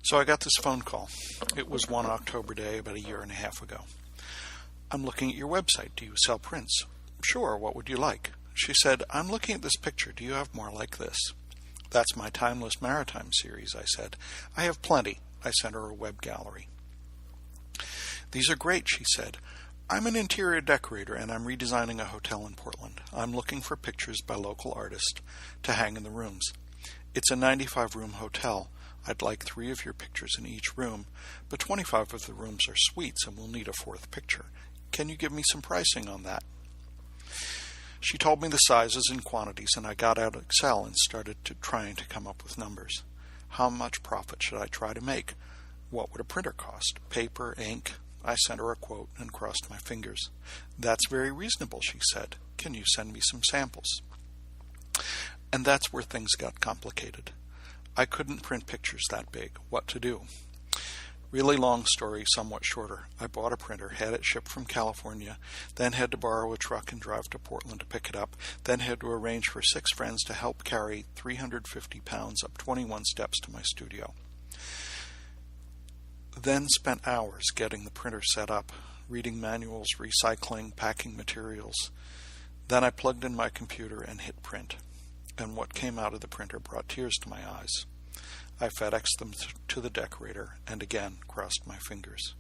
So I got this phone call. It was one October day about a year and a half ago. "I'm looking at your website. Do you sell prints?" "Sure, what would you like?" She said, "I'm looking at this picture. Do you have more like this?" "That's my Timeless Maritime series," I said. "I have plenty." I sent her a web gallery. "These are great," she said. "I'm an interior decorator and I'm redesigning a hotel in Portland. I'm looking for pictures by local artists to hang in the rooms. It's a 95-room hotel. I'd like 3 of your pictures in each room, but 25 of the rooms are suites and we'll need a 4th picture. Can you give me some pricing on that?" She told me the sizes and quantities, and I got out Excel and started trying to come up with numbers. How much profit should I try to make? What would a printer cost? Paper, ink? I sent her a quote and crossed my fingers. "That's very reasonable," she said. "Can you send me some samples?" And that's where things got complicated. I couldn't print pictures that big. What to do? Really long story, somewhat shorter. I bought a printer, had it shipped from California, then had to borrow a truck and drive to Portland to pick it up, then had to arrange for 6 friends to help carry 350 pounds up 21 steps to my studio. Then spent hours getting the printer set up, reading manuals, recycling, packing materials. Then I plugged in my computer and hit print. And what came out of the printer brought tears to my eyes. I FedExed them to the decorator and again crossed my fingers.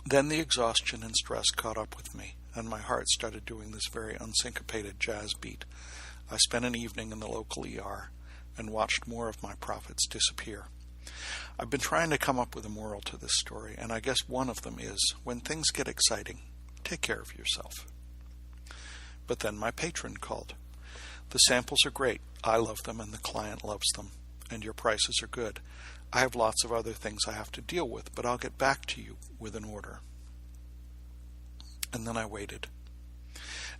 Then the exhaustion and stress caught up with me, and my heart started doing this very unsyncopated jazz beat. I spent an evening in the local ER and watched more of my profits disappear. I've been trying to come up with a moral to this story, and I guess one of them is, when things get exciting, take care of yourself. But then my patron called. "The samples are great. I love them and the client loves them. And your prices are good. I have lots of other things I have to deal with, but I'll get back to you with an order." And then I waited.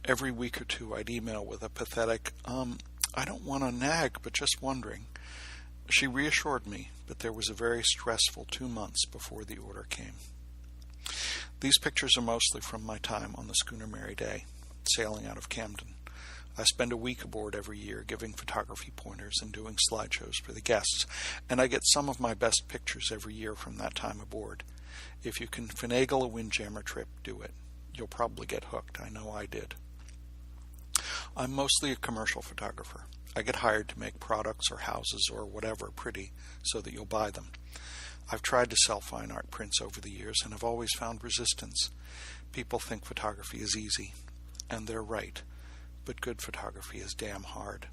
Every week or two I'd email with a pathetic, "I don't want to nag, but just wondering." She reassured me, but there was a very stressful 2 months before the order came. These pictures are mostly from my time on the schooner Mary Day, sailing out of Camden. I spend a week aboard every year giving photography pointers and doing slideshows for the guests, and I get some of my best pictures every year from that time aboard. If you can finagle a windjammer trip, do it. You'll probably get hooked. I know I did. I'm mostly a commercial photographer. I get hired to make products or houses or whatever pretty so that you'll buy them. I've tried to sell fine art prints over the years and have always found resistance. People think photography is easy, and they're right. But good photography is damn hard.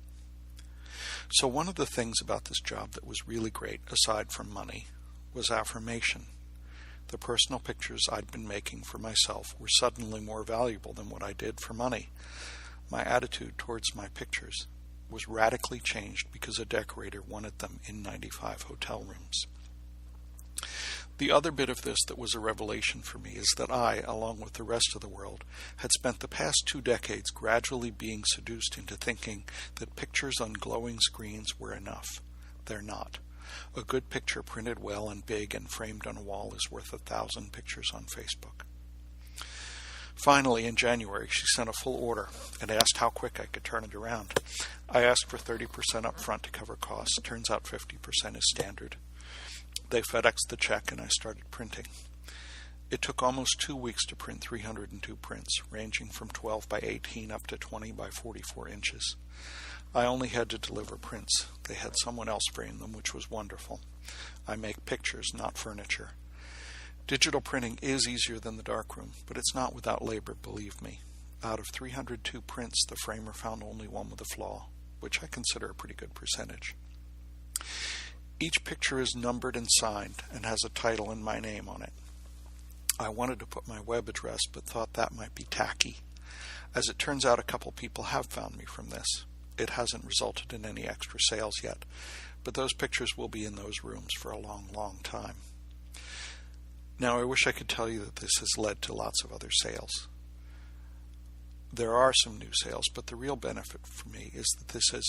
So one of the things about this job that was really great, aside from money, was affirmation. The personal pictures I'd been making for myself were suddenly more valuable than what I did for money. My attitude towards my pictures was radically changed because a decorator wanted them in 95 hotel rooms. The other bit of this that was a revelation for me is that I, along with the rest of the world, had spent the past 2 decades gradually being seduced into thinking that pictures on glowing screens were enough. They're not. A good picture printed well and big and framed on a wall is worth 1,000 pictures on Facebook. Finally, in January, she sent a full order and asked how quick I could turn it around. I asked for 30% up front to cover costs. Turns out 50% is standard. They FedExed the check and I started printing. It took almost 2 weeks to print 302 prints, ranging from 12 by 18 up to 20 by 44 inches. I only had to deliver prints. They had someone else frame them, which was wonderful. I make pictures, not furniture. Digital printing is easier than the darkroom, but it's not without labor, believe me. Out of 302 prints, the framer found only one with a flaw, which I consider a pretty good percentage. Each picture is numbered and signed and has a title and my name on it. I wanted to put my web address, but thought that might be tacky. As it turns out, a couple people have found me from this. It hasn't resulted in any extra sales yet, but those pictures will be in those rooms for a long, long time. Now, I wish I could tell you that this has led to lots of other sales. There are some new sales, but the real benefit for me is that this has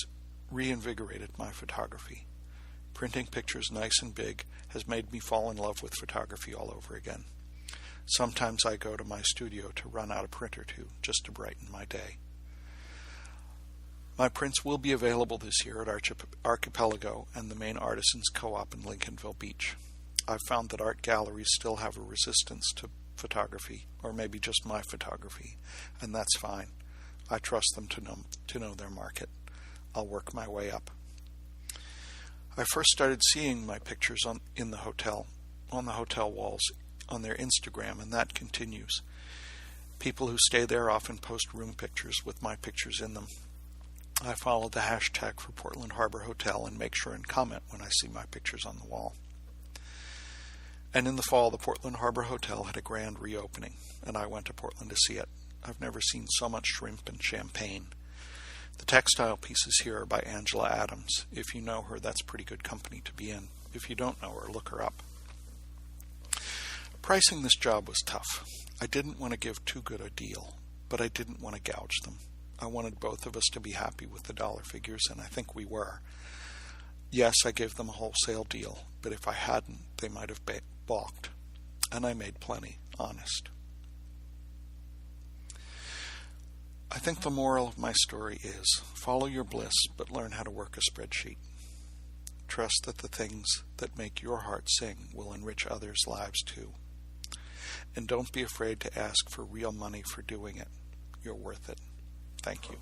reinvigorated my photography. Printing pictures nice and big has made me fall in love with photography all over again. Sometimes I go to my studio to run out a print or two just to brighten my day. My prints will be available this year at Archipelago and the main Artisans Co-op in Lincolnville Beach. I've found that art galleries still have a resistance to photography, or maybe just my photography, and that's fine. I trust them to know their market. I'll work my way up. I first started seeing my pictures on the hotel walls on their Instagram, and that continues. People who stay there often post room pictures with my pictures in them. I follow the hashtag for Portland Harbor Hotel and make sure and comment when I see my pictures on the wall. And in the fall, the Portland Harbor Hotel had a grand reopening, and I went to Portland to see it. I've never seen so much shrimp and champagne. The textile pieces here are by Angela Adams. If you know her, that's pretty good company to be in. If you don't know her, look her up. Pricing this job was tough. I didn't want to give too good a deal, but I didn't want to gouge them. I wanted both of us to be happy with the dollar figures, and I think we were. Yes, I gave them a wholesale deal, but if I hadn't, they might have balked. And I made plenty, honest. I think the moral of my story is, follow your bliss, but learn how to work a spreadsheet. Trust that the things that make your heart sing will enrich others' lives too. And don't be afraid to ask for real money for doing it. You're worth it. Thank you.